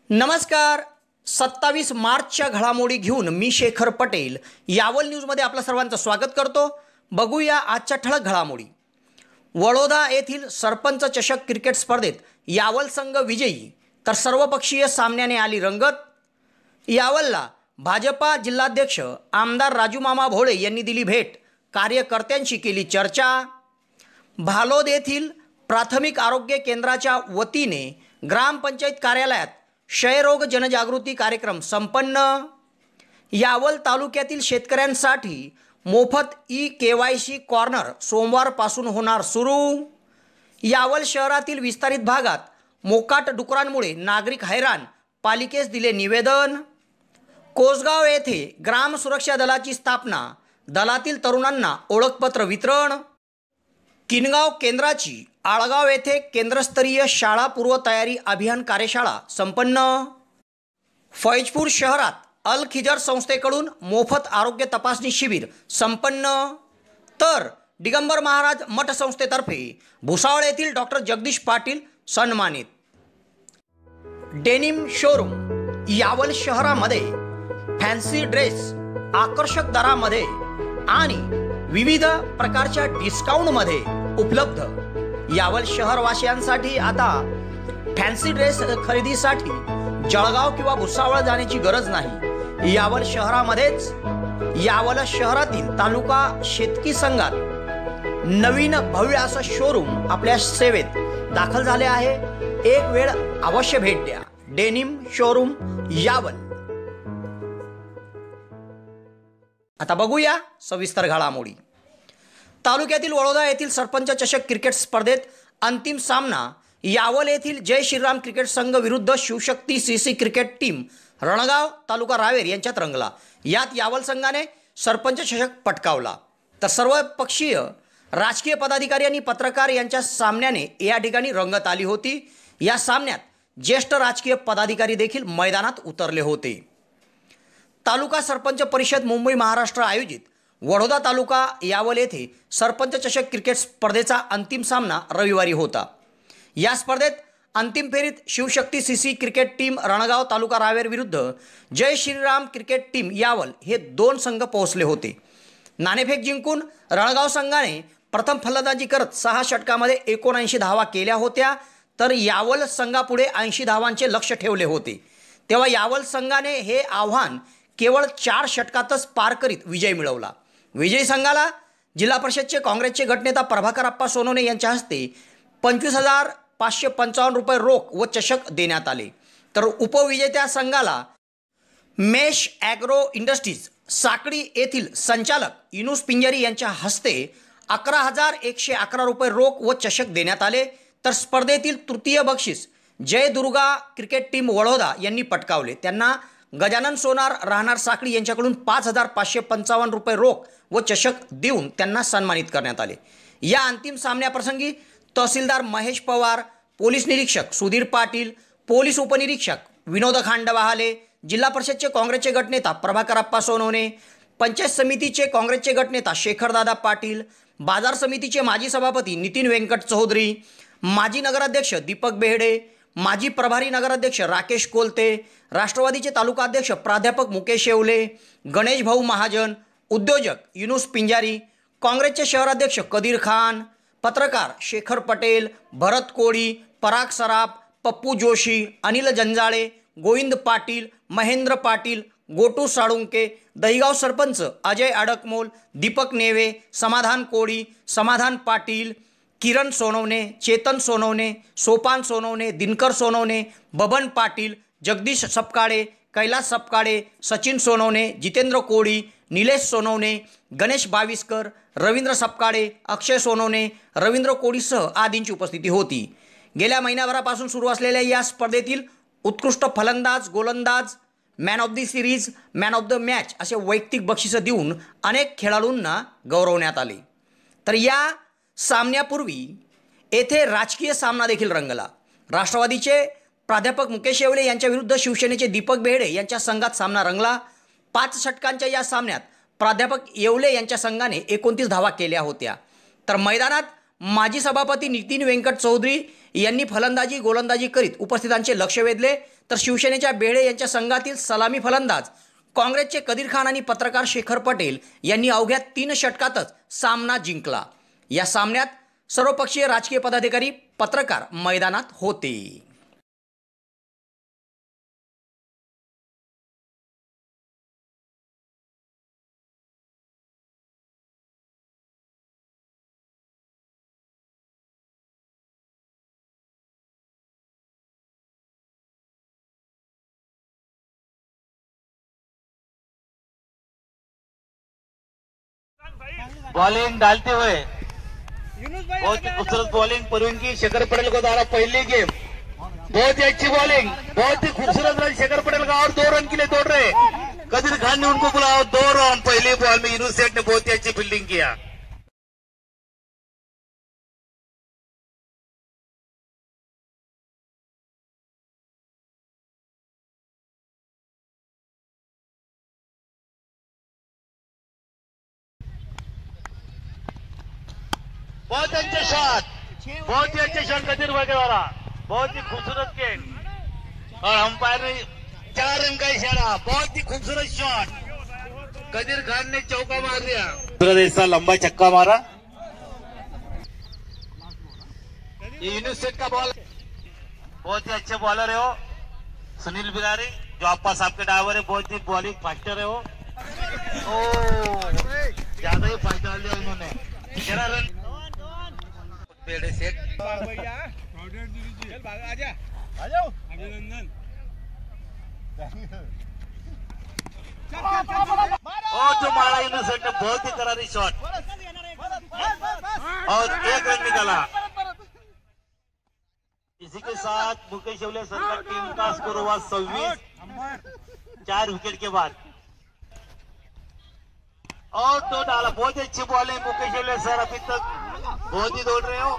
नमस्कार. 27 मार्चच्या घडामोडी घेऊन मी शेखर पटेल यावल न्यूजमध्ये आपलं सर्वांचं स्वागत करतो. बघूया आजच्या ठळक घडामोडी. वडोदा येथील सरपंच चषक क्रिकेट स्पर्धेत यावल संघ विजयी, तर सर्वपक्षीय सामन्याने आली रंगत. यावलला भाजपा जिल्हाध्यक्ष आमदार राजूमामा भोळे यांनी दिली भेट, कार्यकर्त्यांशी केली चर्चा. भालोद येथील प्राथमिक आरोग्य केंद्राच्या वतीने ग्रामपंचायत कार्यालयात क्षयरोग जनजागृती कार्यक्रम संपन्न. यावल तालुक्यातील शेतकऱ्यांसाठी मोफत ई-KYC कॉर्नर सोमवारपासून होणार सुरू. यावल शहरातील विस्तारित भागात मोकाट डुकरांमुळे नागरिक हैराण, पालिकेस दिले निवेदन. कोसगाव येथे ग्राम सुरक्षा दलाची स्थापना, दलातील तरुणांना ओळखपत्र वितरण. किनगाव केंद्राची आळगाव येथे केंद्रस्तरीय शाळा पूर्वतयारी अभियान कार्यशाळा संपन्न. फैजपूर शहरात अल खिजर संस्थेकडून मोफत आरोग्य तपासणी शिबिर संपन्न. तर दिगंबर महाराज मठ संस्थेतर्फे भुसावळ येथील डॉक्टर जगदीश पाटील सन्मानित. डेनिम शोरूम यावल शहरामध्ये फॅन्सी ड्रेस आकर्षक दरामध्ये आणि विविध प्रकारच्या डिस्काउंटमध्ये उपलब्ध. यावल शहरवासियांसाठी आता फॅन्सी ड्रेस खरेदीसाठी जळगाव किंवा भुसावळ जाण्याची गरज नाही. यावल शहरामध्येच यावल शहरातील तालुका शेतकी संघात नवीन भव्य असं शोरूम आपल्या सेवेत दाखल झाले आहे. एक वेळ अवश्य भेट द्या. Denim showroom Yawal. आता बघूया सविस्तर घडामोडी. तालुक्यातील वडोदा येथील सरपंच चषक क्रिकेट स्पर्धेत अंतिम सामना यावल येथील जय श्रीराम क्रिकेट संघ विरुद्ध शिवशक्ती CC क्रिकेट टीम रणगाव तालुका रावेर यांच्यात रंगला. यात यावल संघाने सरपंच चषक पटकावला, तर सर्व पक्षीय राजकीय पदाधिकारी आणि पत्रकार यांच्या सामन्याने या ठिकाणी रंगत आली होती. या सामन्यात ज्येष्ठ राजकीय पदाधिकारी देखील मैदानात उतरले होते. तालुका सरपंच परिषद मुंबई महाराष्ट्र आयोजित वडोदा तालुका यावल येथे सरपंच चषक क्रिकेट स्पर्धेचा अंतिम सामना रविवारी होता. या स्पर्धेत अंतिम फेरीत शिवशक्ती CC क्रिकेट टीम रणगाव तालुका रावेर विरुद्ध जय श्रीराम क्रिकेट टीम यावल हे दोन संघ पोहोचले होते. नाणेफेक जिंकून रणगाव संघाने प्रथम फलंदाजी करत 6 षटकामध्ये 79 धावा केल्या होत्या, तर यावल संघापुढे 80 धावांचे लक्ष ठेवले होते. तेव्हा यावल संघाने हे आव्हान केवळ 4 षटकातच पार करीत विजय मिळवला. विजयी संघाला जिल्हा परिषदचे काँग्रेसचे गटनेता प्रभाकर आप्पा सोनवणे यांच्या हस्ते 25,555 रुपये रोख व चषक देण्यात आले. तर उपविजेत्या संघाला मेश ॲग्रो इंडस्ट्रीज साकडी येथील संचालक युनुस पिंजारी यांच्या हस्ते 11,111 रुपये रोख व चषक देण्यात आले. तर स्पर्धेतील तृतीय बक्षीस जय दुर्गा क्रिकेट टीम वडोदा यांनी पटकावले. त्यांना गजानन सोनार राहणार साकडी यांच्याकडून 5,555 रुपये रोख व चषक देऊन त्यांना सन्मानित करण्यात आले. या अंतिम सामन्याप्रसंगी तहसीलदार महेश पवार, पोलीस निरीक्षक सुधीर पाटील, पोलीस उपनिरीक्षक विनोद खांडवाहाले, जिल्हा परिषदचे काँग्रेसचे गटनेता प्रभाकर आप्पा सोनवणे, पंचायत समितीचे काँग्रेसचे गटनेता शेखरदादा पाटील, बाजार समितीचे माजी सभापती नितीन व्यंकट चौधरी, माजी नगराध्यक्ष दीपक बेहडे, माजी प्रभारी नगराध्यक्ष राकेश कोलते, राष्ट्रवादीचे तालुका अध्यक्ष प्राध्यापक मुकेश येवले, गणेश भाऊ महाजन, उद्योजक युनुस पिंजारी, काँग्रेसचे शहराध्यक्ष कदीर खान, पत्रकार शेखर पटेल, भरत कोळी, पराग सराफ, पप्पू जोशी, अनिल जंजाळे, गोविंद पाटील, महेंद्र पाटील, गोटू साळुंके, दहिगाव सरपंच अजय अडकमोल, दीपक नेवे, समाधान कोळी, समाधान पाटील, किरण सोनवणे, चेतन सोनवणे, सोपान सोनवणे, दिनकर सोनवणे, बबन पाटील, जगदीश सपकाळे, कैलास सपकाळे, सचिन सोनवणे, जितेंद्र कोळी, निलेश सोनवणे, गणेश बाविस्कर, रवींद्र सपकाळे, अक्षय सोनवणे, रवींद्र कोळीसह आदींची उपस्थिती होती. गेल्या महिन्याभरापासून सुरू असलेल्या या स्पर्धेतील उत्कृष्ट फलंदाज, गोलंदाज, man of the series, man of the match असे वैयक्तिक बक्षिसं देऊन अनेक खेळाडूंना गौरवण्यात आले. तर या सामन्यापूर्वी येथे राजकीय सामना देखील रंगला. राष्ट्रवादीचे प्राध्यापक मुकेश येवले यांच्या विरुद्ध शिवसेनेचे दीपक बेहडे यांच्या संघात सामना रंगला. 5 षटकांच्या या सामन्यात प्राध्यापक येवले यांच्या संघाने 29 धावा केल्या होत्या. तर मैदानात माजी सभापती नितीन व्यंकट चौधरी यांनी फलंदाजी गोलंदाजी करीत उपस्थितांचे लक्ष वेधले, तर शिवसेनेच्या बेळे यांच्या संघातील सलामी फलंदाज काँग्रेसचे कदीर खान आणि पत्रकार शेखर पटेल यांनी अवघ्या 3 षटकातच सामना जिंकला। या सामन्यात सर्वपक्षीय राजकीय पदाधिकारी, पत्रकार मैदानात होते। बॉलिंग डालते हुए बहुत ही खूबसूरत बॉलिंग परवीन की शेखर पटेल को द्वारा पहली गेम, बहुत ही अच्छी बॉलिंग, बहुत ही खूबसूरत रन शेखर पटेल का और 2 रन के लिए दौड़ रहे कदीर खान ने उनको बुलाया 2 रन। पहली बॉल में यूनुस सेठ ने बहुत ही अच्छी फील्डिंग किया। बहुत अच्छे शॉट, बहुत ही अच्छे शॉट कदीर भाई के द्वारा, बहुत ही खूबसूरत गेंद और अंपायर ने 4 रन का इशारा। बहुत ही खूबसूरत शॉट, कदीर खान ने चौका मार दिया, दूसरा ऐसा लंबा छक्का मारा। ये यूनुस सेठ का बॉल, बहुत ही अच्छे बॉलर है वो सुनील बिरारी, जो आपका साहब के ड्राइवर है, बहुत ही बॉलिंग फास्टर है वो। ज्यादा ही फाइट डाल दिया उन्होंने, 11 रन बेड़े सेठ। और जो मारा यूनुस सेठ ने बहुत ही करारी शॉट और 1 रन निकाला। इसी के साथ मुकेश शेवले सर का टीम का स्कोर हुआ 26, 4 विकेट के बाद और 2 डाला। बहुत अच्छी बॉलिंग मुकेश शेवले सर, अभी तक बहुत ही दौड़ रहे हो,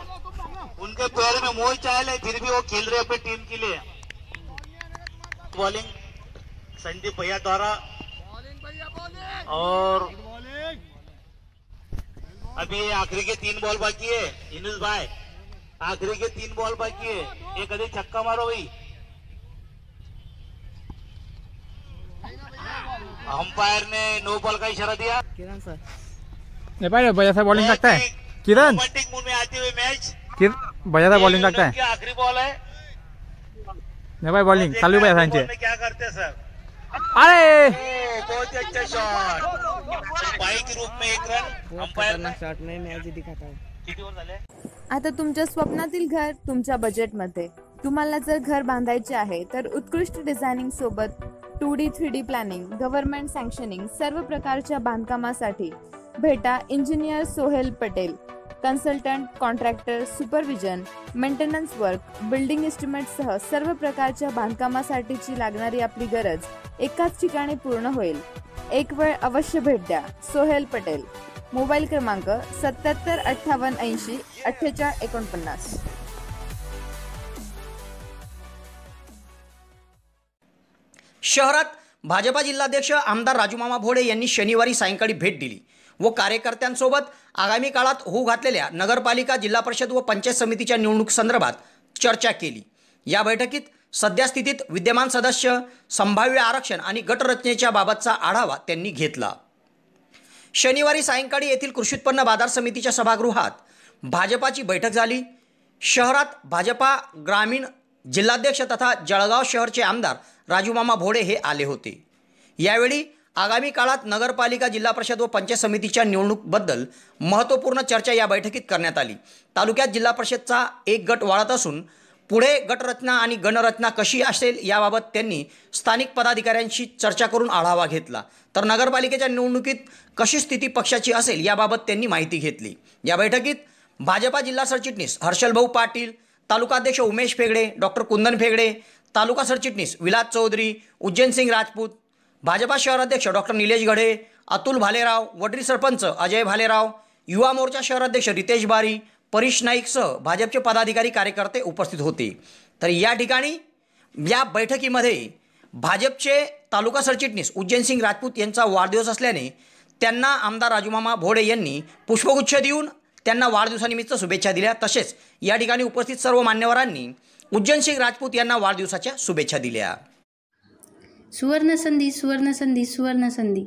उनके पैर में मोच चाल है, फिर भी वो खेल रहे अपनी टीम के लिए। बॉलिंग संदीप भैया द्वारा और अभी आखिरी के 3 बॉल बाकी है। यूनुस भाई आखिरी के 3 बॉल बाकी है, एक अधिक छक्का मारो भाई। अंपायर ने नो बॉल का इशारा दिया। किरण सर भैया से बॉलिंग लगता है, किरण रोमांटिक मूड में आते हुए मैच भैया से बॉलिंग लगता है। आखिरी बॉल है नहीं भाई, बॉलिंग चालू भैया सांचे क्या करते हैं सर? अरे बहुत ही अच्छा शॉट, बाई के रूप में 1 रन। अंपायर शॉट में मॅच दिखाता है। किती ओव्हर झाले? आता तुमच्या स्वप्नातील घर तुमच्या बजेटमध्ये। तुम्हाला जर घर बांधायचे आहे तर उत्कृष्ट डिझायनिंग सोबत 2D 3D प्लॅनिंग, गव्हर्नमेंट सँक्शनिंग सर्व प्रकारच्या बांधकामासाठी भेटा engineer Sohail Patel, consultant, contractor, supervision, maintenance work, building एस्टिमेटसह सर्व प्रकारच्या बांधकामासाठीची लागणारी आपली गरज एकाच ठिकाणी पूर्ण होईल। एक वेळ अवश्य भेट द्या। सोहेल पटेल, मोबाईल क्रमांक 77 58 80 48 49। शहरात भाजपा जिल्हाध्यक्ष आमदार राजूमामा भोळे यांनी शनिवारी सायंकाळी भेट दिली व कार्यकर्त्यांसोबत आगामी काळात होऊ घातलेल्या नगरपालिका, जिल्हा परिषद व पंचायत समितीच्या निवडणूक संदर्भात चर्चा केली। या बैठकीत सद्यस्थितीत विद्यमान सदस्य, संभाव्य आरक्षण आणि गटरचनेच्या बाबतचा आढावा त्यांनी घेतला। शनिवारी सायंकाळी येथील कृषी उत्पन्न बाजार समितीच्या सभागृहात भाजपाची बैठक झाली। शहरात भाजपा ग्रामीण जिल्हाध्यक्ष तथा जळगाव शहरचे आमदार राजूमामा भोळे हे आले होते। यावेळी आगामी काळात नगरपालिका, जिल्हा परिषद व पंचायत समितीच्या निवडणूकबद्दल महत्त्वपूर्ण चर्चा या बैठकीत करण्यात आली। तालुक्यात जिल्हा परिषदचा एक गट वाढत असून पुढे गटरचना आणि गणरचना कशी असेल याबाबत त्यांनी स्थानिक पदाधिकाऱ्यांशी चर्चा करून आढावा घेतला। तर नगरपालिकेच्या निवडणुकीत कशी स्थिती पक्षाची असेल याबाबत त्यांनी माहिती घेतली। या बैठकीत भाजपा जिल्हा सरचिटणीस हर्षलभाऊ पाटील, तालुकाध्यक्ष उमेश फेगडे, डॉक्टर कुंदन फेगडे, तालुका सरचिटणीस विलास चौधरी, उज्जैनसिंग राजपूत, भाजपा शहराध्यक्ष डॉक्टर निलेश गढे, अतुल भालेराव, वडरी सरपंच अजय भालेराव, युवा मोर्चा शहराध्यक्ष रितेश बारी, परीश नाईकसह भाजपचे पदाधिकारी, कार्यकर्ते उपस्थित होते। तर या ठिकाणी या बैठकीमध्ये भाजपचे तालुका सरचिटणीस उज्जैनसिंग राजपूत यांचा वाढदिवस असल्याने त्यांना आमदार राजूमामा भोळे यांनी पुष्पगुच्छ देऊन त्यांना वाढदिवसानिमित्त शुभेच्छा दिल्या. तसेच या ठिकाणी उपस्थित सर्व मान्यवरांनी उज्जैनसिंग राजपूत यांना वाढदिवसाच्या शुभेच्छा दिल्या. सुवर्णसंधी सुवर्णसंधी सुवर्णसंधी.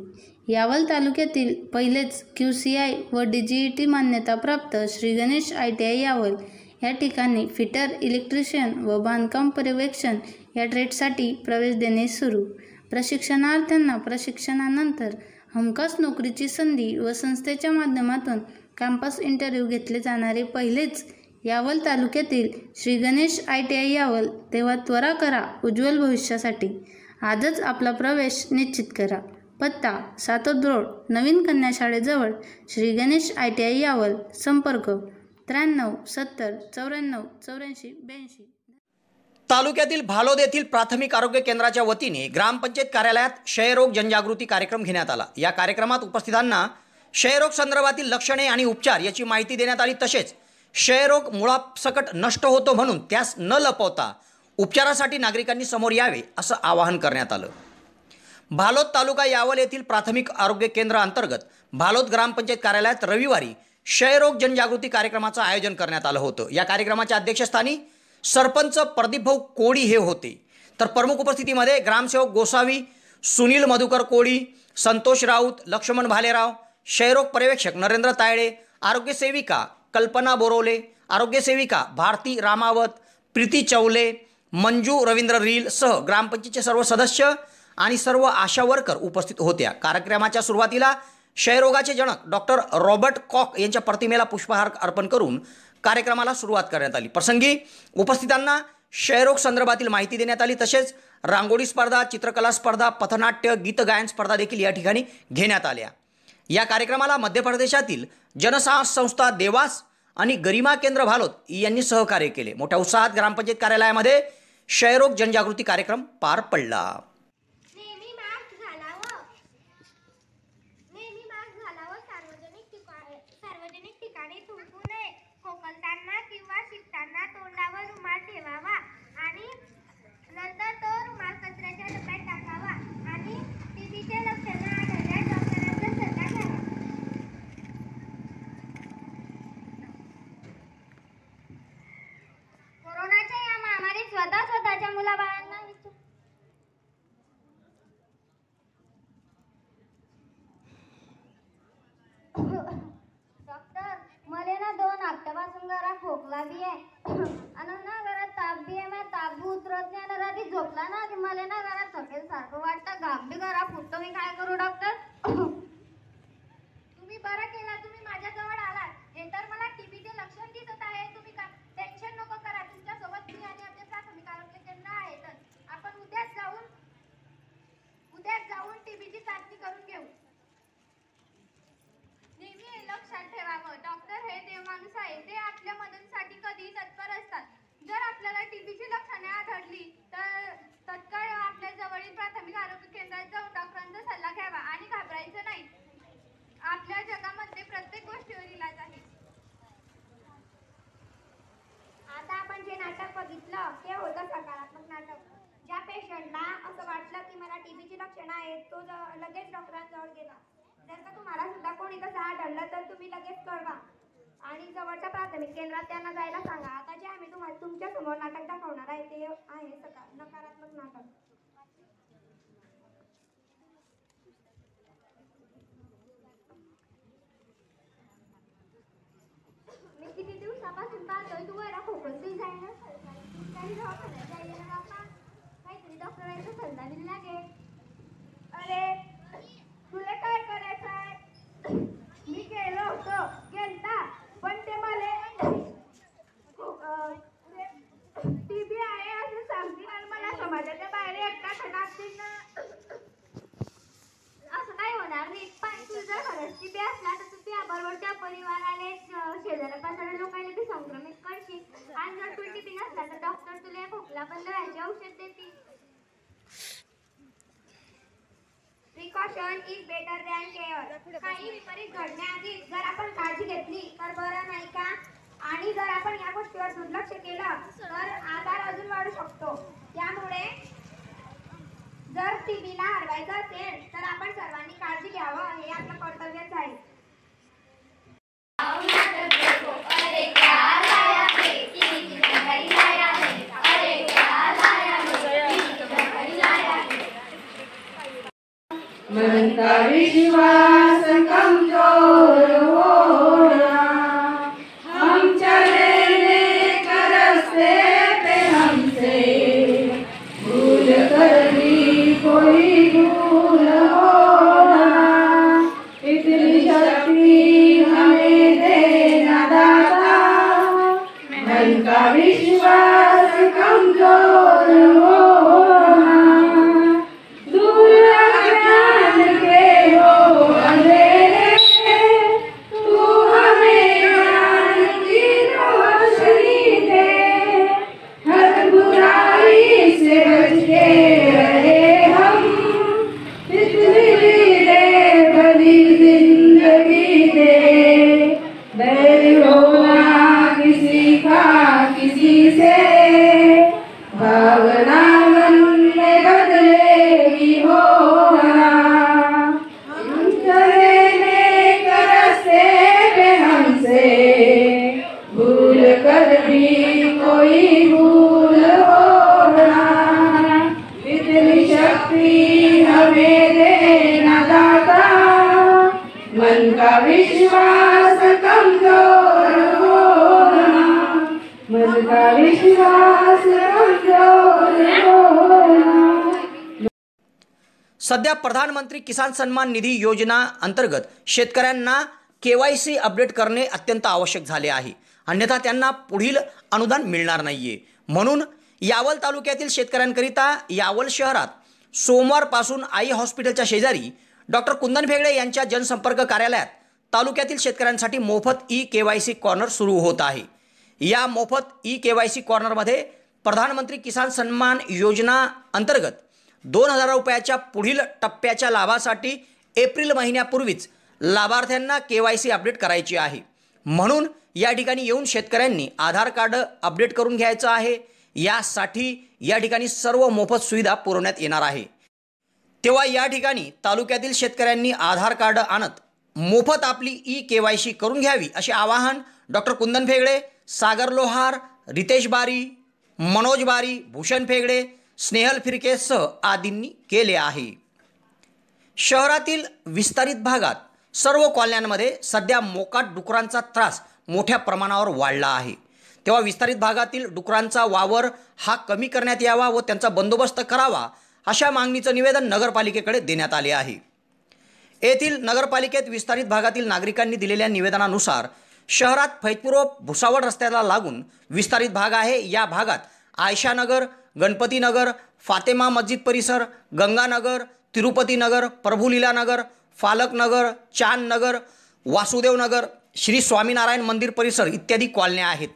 यावल तालुक्यातील पहिलेच QCI व DGET मान्यताप्राप्त श्री गणेश ITI यावल या ठिकाणी फिटर, इलेक्ट्रिशियन व बांधकाम पर्यवेक्षण या ट्रेडसाठी प्रवेश देणे सुरू. प्रशिक्षणार्थ्यांना प्रशिक्षणानंतर हमखास नोकरीची संधी व संस्थेच्या माध्यमातून कॅम्पस इंटरव्ह्यू घेतले जाणारे पहिलेच यावल तालुक्यातील श्री गणेश ITI यावल. तेव्हा त्वरा करा उज्ज्वल भविष्यासाठी. आजच आपला प्रवेश निश्चित करा. पत्ता सातोद रोड, नवीन कन्या शाळेजवळ, श्री गणेश ITI यावल. संपर्क 93 70 94 84 82. तालुक्यातील भालोद येथील प्राथमिक आरोग्य केंद्राच्या वतीने ग्रामपंचायत कार्यालयात क्षयरोग जनजागृती कार्यक्रम घेण्यात आला. या कार्यक्रमात उपस्थितांना क्षयरोग संदर्भातील लक्षणे आणि उपचार याची माहिती देण्यात आली. तसेच क्षयरोग मुळासकट नष्ट होतो म्हणून त्यास न लपवता उपचारासाठी नागरिकांनी समोर यावे असं आवाहन करण्यात आलं. भालोद तालुका यावल येथील प्राथमिक आरोग्य केंद्र अंतर्गत भालोद ग्रामपंचायत कार्यालयात रविवारी क्षयरोग जनजागृती कार्यक्रमाचं आयोजन करण्यात आलं होतं. या कार्यक्रमाच्या अध्यक्षस्थानी सरपंच प्रदीपभाऊ कोळी हे होते. तर प्रमुख उपस्थितीमध्ये ग्रामसेवक गोसावी, सुनील मधुकर कोळी, संतोष राऊत, लक्ष्मण भालेराव, क्षयरोग पर्यवेक्षक नरेंद्र तायडे, आरोग्य सेविका कल्पना बोरोले, आरोग्य सेविका भारती रामावत, प्रीती चौले, मंजू रवींद्र रील सह ग्रामपंचायतचे सर्व सदस्य आणि सर्व आशा वर्कर उपस्थित होत्या. कार्यक्रमाच्या सुरुवातीला क्षयरोगाचे जनक डॉक्टर रॉबर्ट कॉक यांच्या प्रतिमेला पुष्पहार अर्पण करून कार्यक्रमाला सुरुवात करण्यात आली. प्रसंगी उपस्थितांना क्षयरोग संदर्भातील माहिती देण्यात आली. तसेच रांगोळी स्पर्धा, चित्रकला स्पर्धा, पथनाट्य, गीतगायन स्पर्धा देखील या ठिकाणी घेण्यात आल्या. या कार्यक्रमाला मध्य प्रदेशातील जनसाहस संस्था देवास आणि गरिमा केंद्र भालोद यांनी सहकार्य केले. मोठ्या उत्साहात ग्रामपंचायत कार्यालयामध्ये क्षयरोग जनजागृती कार्यक्रम पार पडला. सार्वजनिक ठिकाणी थुंकू नये. खोकलताना किंवा शिंकताना तोंडावर रुमाल ठेवावा आणि नंतर तो रुमाल कचऱ्याच्या डब्यात टाकावा आणि टीबीचे लक्षणं आढळल्यास डॉक्टरांचा सल्ला घ्यावा. कोरोनाच्या या महामारीत स्वतःच्या मुलाबाळांना मले ना 2 हप्त्यापासून जरा खोकला बी आहे आणि ना घरात ताप बी आहे. मला ताप बी उतरत नाही आणि रात्री झोपला ना की मला ना घरात थकेल सारखं वाटतं. घाम बी घरा फुटतो. मी काय करू डॉक्टर? तुम्ही बरं केला तुम्ही माझ्याजवळ आलात. हे तर मला टीबीचे लक्षण दिसत आहे. तुम्ही टेन्शन नको करा. तुमच्यासोबत मी आणि आपले प्राथमिक आरोग्य केंद्र आहेतच. आपण उद्याच जाऊन टीबीची चाचणी करून घेऊ. नेहमी हे लक्षात ठेवावं, डॉक्टर हे देवमाणूस आहे. ते आपल्या मदतीसाठी कधीही तत्पर असतात. जर आपल्याला टीबीची लक्षणे आढळली तर तत्काळ आपल्या जवळील प्राथमिक आरोग्य केंद्रात जाऊन डॉक्टरांचा सल्ला घ्यावा आणि घाबरायचं नाही. आपल्या जगामध्ये प्रत्येक गोष्टीवर इलाज आहे. आता आपण जे नाटक बघितलं ते होतं सकारात्मक नाटक. ज्या पेशंटला असं वाटलं की मला टीबीची लक्षणं आहेत तो लगेच डॉक्टरांजवळ गेला. जर का तुम्हाला सुद्धा कोणी कसं आढळलं तर तुम्ही लगेच कळवा आणि जवळच्या प्राथमिक केंद्रात त्यांना जायला सांगा. आता जे आम्ही तुम्हाला तुमच्या समोर नाटक दाखवणार आहे ते आहे नकारात्मक नाटक. मी किती दिवसापासून पाहतोय तू वरा खोकलतोय. जायला काही दवाखान्यात जायला ना बाबा काहीतरी डॉक्टरांचा सल्ला दिला लागेल. अरे तुला काय करायचं आहे? मी गेलो होतो पण ते मला टीबी आहे असं सांगतील आणि मला समाजाच्या बाहेर एकटा टाकतील ना. असं नाही होणार. नीट पण तू जर खरंच टीबी असला तर तू त्याबरोबर त्या परिवाराने शेजाऱ्या पाजाऱ्या लोकांना ती संक्रमित करशील आणि जर तू टीबी नसला तर डॉक्टर तुला खोकला बंद व्हायचे औषध देतील. Precaution is better than care. काही विपरीत घडण्याआधी जर आपण काळजी घेतली तर बरं नाही का? आणि जर आपण या गोष्टीवर दुर्लक्ष केलं तर आजार अजून वाढू शकतो. त्यामुळे जर टीबीला हरवायचं असेल तर आपण सर्वांनी काळजी घ्यावं हे आपलं कर्तव्यच आहे. कोई होना किसी का किसी से, भावना मन में बदलेगी होना, चलेने का रास्ते पे हमसे भूल कर भी कोई भूल होना, इतनी शक्ति हमें देना दाता, मन का विश्वास कमजोर होना, मन का विश्वास कमजोर होना। सध्या प्रधानमंत्री किसान सन्मान निधी योजना अंतर्गत शेतकऱ्यांना KYC अपडेट करणे अत्यंत आवश्यक झाले आहे, अन्यथा त्यांना पुढील अनुदान मिळणार नाहीये। म्हणून यावल तालुक्यातील शेतकऱ्यांकरिता यावल शहरात सोमवारपासून आई हॉस्पिटलच्या शेजारी डॉक्टर कुंदन भेगडे यांच्या जनसंपर्क कार्यालयात तालुक्यातील शेतकऱ्यांसाठी मोफत KYC कॉर्नर सुरू होत आहे। या मोफत KYC कॉर्नरमध्ये प्रधानमंत्री किसान सन्मान योजना अंतर्गत 2000 रुपयाच्या पुढील टप्प्याच्या लाभासाठी एप्रिल महिन्यापूर्वीच लाभार्थ्यांना KYC अपडेट करायची आहे। म्हणून या ठिकाणी येऊन शेतकऱ्यांनी आधार कार्ड अपडेट करून घ्यायचं आहे। यासाठी या ठिकाणी सर्व मोफत सुविधा पुरवण्यात येणार आहे। तेव्हा या ठिकाणी तालुक्यातील शेतकऱ्यांनी आधार कार्ड आणत मोफत आपली KYC करून घ्यावी असे आवाहन डॉक्टर कुंदन भेगडे, सागर लोहार, रितेश बारी, मनोज बारी, भूषण भेगडे, स्नेहल फिरकेसह आदींनी केले आहे। शहरातील विस्तारित भागात सर्व कॉलन्यांमध्ये सध्या मोकाट डुकरांचा त्रास मोठ्या प्रमाणावर वाढला आहे। तेव्हा विस्तारित भागातील डुकरांचा वावर हा कमी करण्यात यावा व त्यांचा बंदोबस्त करावा अशा मागणीचं निवेदन नगरपालिकेकडे देण्यात आले आहे। येथील नगरपालिकेत विस्तारित भागातील नागरिकांनी दिलेल्या निवेदनानुसार शहरात फैजपूर व भुसावळ रस्त्याला लागून विस्तारित भाग आहे। या भागात आयशानगर, गणपतीनगर, फातेमा मस्जिद परिसर, गंगानगर, तिरुपतीनगर, प्रभुलीलानगर, फालकनगर, चांदनगर, वासुदेवनगर, श्री स्वामीनारायण मंदिर परिसर इत्यादी कॉलन्या आहेत।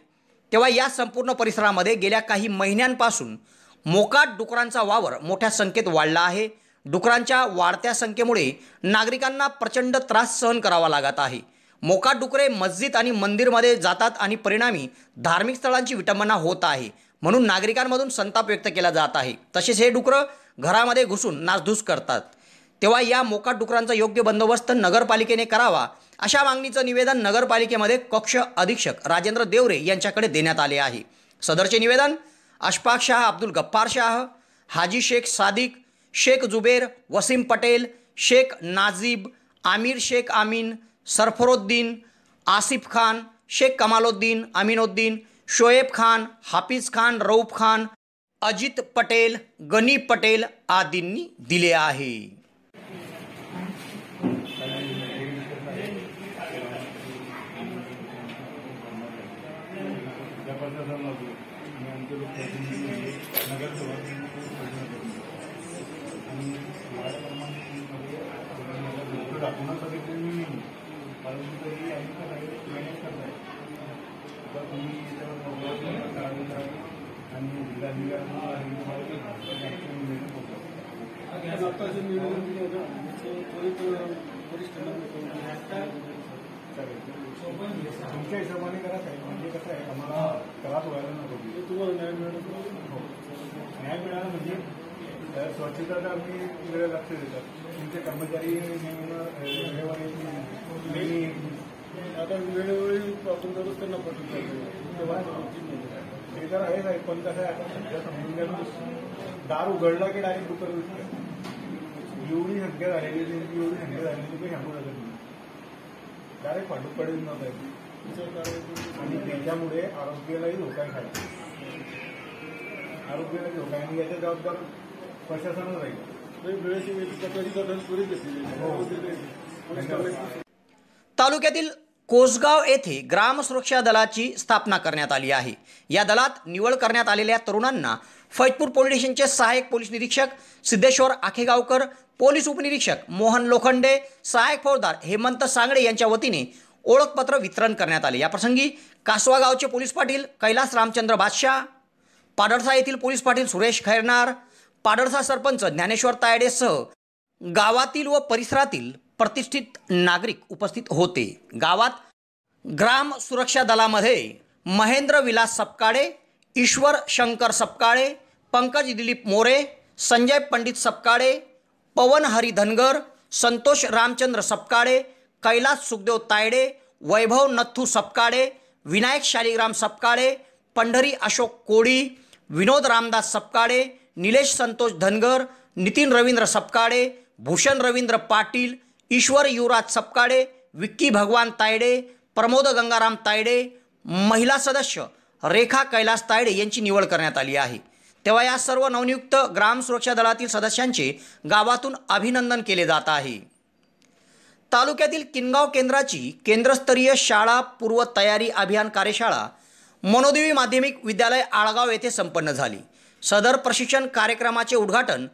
तेव्हा या संपूर्ण परिसरामध्ये गेल्या काही महिन्यांपासून मोकाट डुकरांचा वावर मोठ्या संख्येत वाढला आहे। डुकरांच्या वाढत्या संख्येमुळे नागरिकांना प्रचंड त्रास सहन करावा लागत आहे। मोकाट डुकरे मस्जिद आणि मंदिरमध्ये जातात आणि परिणामी धार्मिक स्थळांची विटंबना होत आहे। म्हणून नागरिकांमधून संताप व्यक्त केला जात आहे। तसेच हे डुकरं घरामध्ये घुसून नासधूस करतात। तेव्हा या मोकाट डुकरांचा योग्य बंदोबस्त नगरपालिकेने करावा अशा मागणीचं निवेदन नगरपालिकेमध्ये कक्ष अधीक्षक राजेंद्र देवरे यांच्याकडे देण्यात आले आहे। सदरचे निवेदन अशफाक शाह, अब्दुल गफ्फार शाह, हाजी शेख सादिक, शेख जुबेर, वसीम पटेल, शेख नाजिब, आमिर शेख आमीन, सरफरोद्दीन, आसिफ खान, शेख कमालुद्दीन, अमीनुद्दीन, शोएब खान, हाफिज खान, रऊफ खान, अजित पटेल, गनी पटेल आदींनी दिले आहे। तुमच्या हिशोबाने करा साहेब, म्हणजे कसं आहे आम्हाला त्रास व्हायला नको, तुम्हाला न्याय मिळाला न्याय मिळाला म्हणजे स्वच्छता तर आम्ही वेळ लक्ष देतात, तुमचे कर्मचारी आता वेळोवेळी आपण दररोज त्यांना पटून ते तर आहे साहेब, पण कसं आहे आता सध्या समजून घ्या, दार उघडला की डायरेक्ट डुकर दिसतं, एवढी संख्या झालेली एवढी संख्या झालेली काही सांगू शकत नाही, डायरेक्ट फाटूक पडेल नव्हतं आणि त्याच्यामुळे आरोग्यालाही धोका आहे, आरोग्यालाही धोका आहे आणि याच्या जबाबदार प्रशासनच राहील। तालुक्यातील कोसगाव येथे ग्राम सुरक्षा दलाची स्थापना करण्यात आली आहे। या दलात निवड करण्यात आलेल्या तरुणांना फैजपूर पोलीस स्टेशनचे सहाय्यक पोलीस निरीक्षक सिद्धेश्वर आखेगावकर, पोलीस उपनिरीक्षक मोहन लोखंडे, सहाय्यक फौजदार हेमंत सांगडे यांच्या वतीने ओळखपत्र वितरण करण्यात आले। याप्रसंगी कासवा गावचे पोलीस पाटील कैलास रामचंद्र बादशाह, पाडळसा येथील पोलीस पाटील सुरेश खैरनार, पाडळसा सरपंच ज्ञानेश्वर तायडेसह गावातील व परिसरातील प्रतिष्ठित नागरिक उपस्थित होते। गावात ग्राम सुरक्षा दलामध्ये महेंद्र विलास सपकाळे, ईश्वर शंकर सपकाळे, पंकज दिलीप मोरे, संजय पंडित सपकाळे, पवन हरी धनगर, संतोष रामचंद्र सपकाळे, कैलास सुखदेव तायडे, वैभव नथू सपकाळे, विनायक शालिग्राम सपकाळे, पंढरी अशोक कोळी, विनोद रामदास सपकाळे, निलेश संतोष धनगर, नितीन रवींद्र सपकाळे, भूषण रवींद्र पाटील, ईश्वर युवराज सपकाळे, विक्की भगवान तायडे, प्रमोद गंगाराम तायडे, महिला सदस्य रेखा कैलास तायडे यांची निवड करण्यात आली आहे. तेव्हा या सर्व नवनियुक्त ग्राम सुरक्षा दलातील सदस्यांचे गावातून अभिनंदन केले जात आहे. तालुक्यातील किनगाव केंद्राची केंद्रस्तरीय शाळा पूर्व तयारी अभियान कार्यशाळा मनोदेवी माध्यमिक विद्यालय आळगाव येथे संपन्न झाली. सदर प्रशिक्षण कार्यक्रमाचे उद्घाटन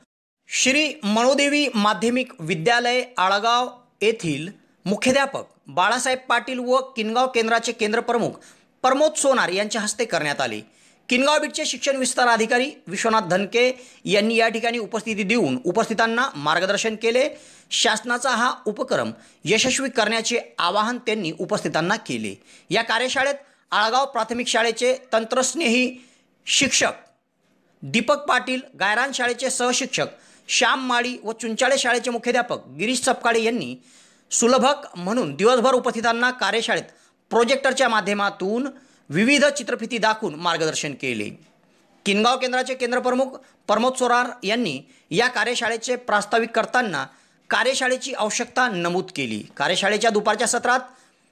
श्री मनोदेवी माध्यमिक विद्यालय आळगाव येथील मुख्याध्यापक बाळासाहेब पाटील व किनगाव केंद्राचे केंद्रप्रमुख प्रमोद सोनार यांच्या हस्ते करण्यात आले. किनगाव बीटचे शिक्षण विस्तार अधिकारी विश्वनाथ धनके यांनी या ठिकाणी उपस्थिती देऊन उपस्थितांना मार्गदर्शन केले. शासनाचा हा उपक्रम यशस्वी करण्याचे आवाहन त्यांनी उपस्थितांना केले. या कार्यशाळेत आळगाव प्राथमिक शाळेचे तंत्रस्नेही शिक्षक दीपक पाटील, गायरान शाळेचे सहशिक्षक श्याम माळी व चुंचाळे शाळेचे मुख्याध्यापक गिरीश सपकाळे यांनी सुलभक म्हणून दिवसभर उपस्थितांना कार्यशाळेत प्रोजेक्टरच्या माध्यमातून विविध चित्रफिती दाखवून मार्गदर्शन केले. किनगाव केंद्राचे केंद्रप्रमुख प्रमोद सोनार यांनी या कार्यशाळेचे प्रास्ताविक करताना कार्यशाळेची आवश्यकता नमूद केली. कार्यशाळेच्या दुपारच्या सत्रात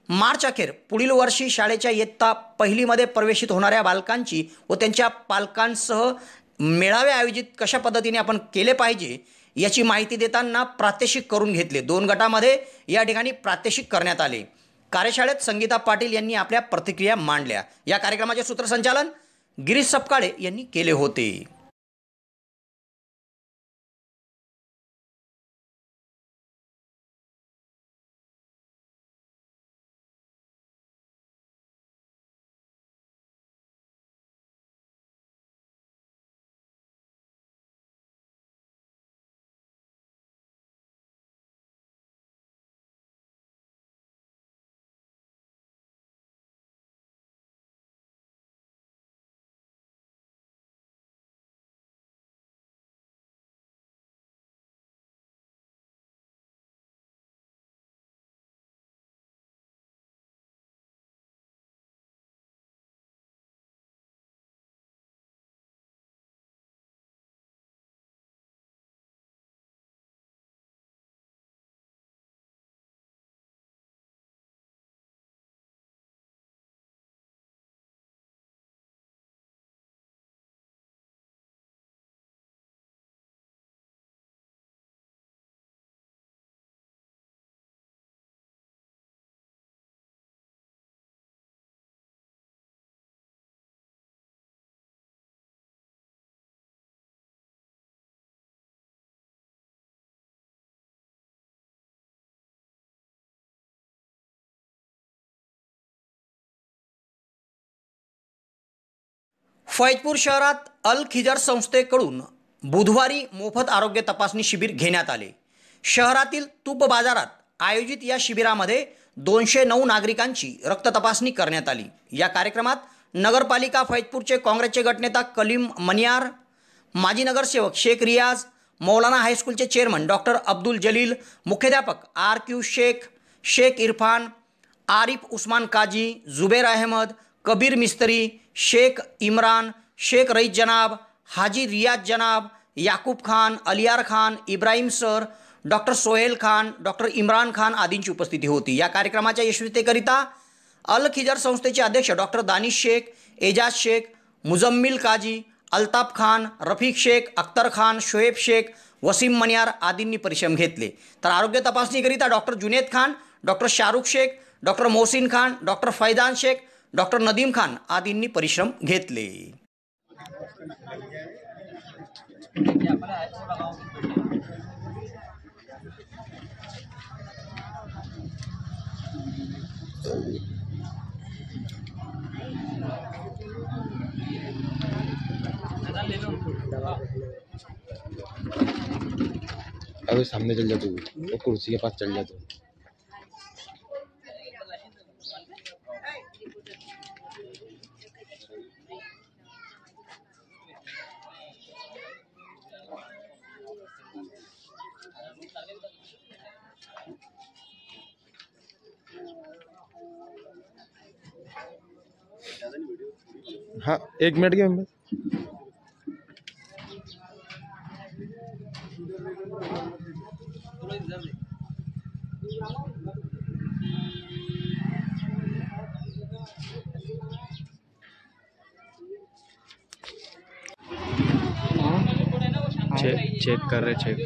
मार्च अखेर पुढील वर्षी शाळेच्या इयत्ता पहिलीमध्ये प्रवेशित होणाऱ्या बालकांची व त्यांच्या पालकांसह मेळावे आयोजित कशा पद्धतीने आपण केले पाहिजे याची माहिती देताना प्रात्यक्षिक करून घेतले. 2 गटामध्ये या ठिकाणी प्रात्यक्षिक करण्यात आले. कार्यशाळेत संगीता पाटील यांनी आपल्या प्रतिक्रिया मांडल्या. या कार्यक्रमाचे सूत्रसंचालन गिरीश सपकाळे यांनी केले होते. फैजपूर शहरात अल खिजर संस्थेकडून बुधवारी मोफत आरोग्य तपासणी शिबिर घेण्यात आले. शहरातील तूप बाजारात आयोजित या शिबिरामध्ये 209 नागरिकांची रक्त तपासणी करण्यात आली. या कार्यक्रमात नगरपालिका फैजपूरचे काँग्रेसचे गटनेता कलीम मनियार, माजी नगरसेवक शेख रियाज, मौलाना हायस्कूलचे चेअरमन डॉक्टर अब्दुल जलील, मुख्याध्यापक RQ शेख, शेख इरफान, आरिफ उस्मान काजी, जुबेर अहमद, कबीर मिस्त्री, शेख इमरान, शेख रईस जनाब, हाजी रियाज जनाब, Yakub Khan, Aliyar Khan, Ibrahim sir, doctor Sohail Khan, doctor Imran Khan आदींची उपस्थिती होती. या कार्यक्रमाच्या यशस्वीतेकरिता अल खिजर संस्थेचे अध्यक्ष डॉक्टर दानिश शेख, एजाज शेख, मुजम्मिल काजी, अल्ताफ खान, रफीक शेख, अख्तर खान, शोएब शेख, वसीम मनियार आदींनी परिश्रम घेतले. तर आरोग्य तपासणीकरिता doctor Junaid Khan, doctor Shahrukh Shaikh, doctor Mohsin Khan, doctor Faizan Shaikh, doctor Nadeem Khan आदींनी परिश्रम घेतले. अभी सामने चल जा तू, वो कुर्सी के पास चल जा तू. हाँ 1 मिनट के अंदर चेक कर रहे चेक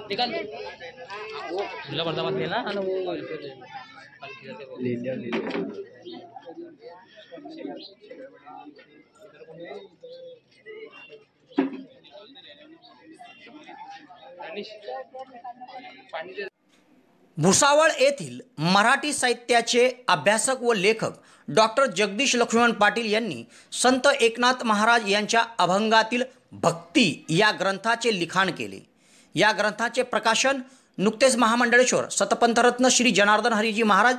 निकाल झूला पर्दा मत लेना ना वो ले लिया भुसावळ येथील मराठी साहित्याचे अभ्यासक व लेखक डॉक्टर जगदीश लक्ष्मण पाटील यांनी संत एकनाथ महाराज यांच्या अभंगातील भक्ती या ग्रंथाचे लिखाण केले। या ग्रंथाचे प्रकाशन नुकतेच महामंडळेश्वर सतपंथरत्न श्री जनार्दन हरीजी महाराज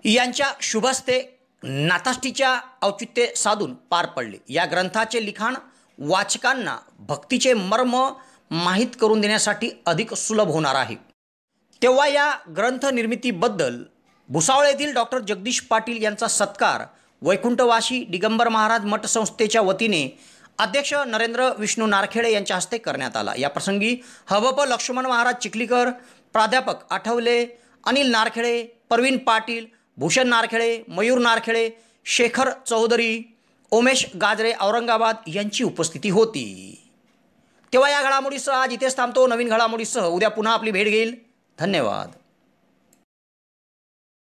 यांच्या शुभस्ते नाथाष्टीच्या औचित्य साधून पार पडले। या ग्रंथाचे लिखाण वाचकांना भक्तीचे मर्म माहीत करून देण्यासाठी अधिक सुलभ होणार आहे। तेव्हा या ग्रंथ निर्मितीबद्दल भुसावळ येथील डॉक्टर जगदीश पाटील यांचा सत्कार वैकुंठवासी दिगंबर महाराज मठ संस्थेच्या वतीने अध्यक्ष नरेंद्र विष्णू नारखेडे यांच्या हस्ते करण्यात आला। या प्रसंगी हबप लक्ष्मण महाराज चिखलीकर, प्राध्यापक आठवले, अनिल नारखेडे, परवीन पाटील, भूषण नारखेडे, मयूर नारखेडे, शेखर चौधरी, उमेश गाजरे औरंगाबाद यांची उपस्थिती होती। तेव्हा या घडामोडीसह आज इथेच थांबतो। नवीन घडामोडीसह उद्या पुन्हा आपली भेट घेईल। धन्यवाद।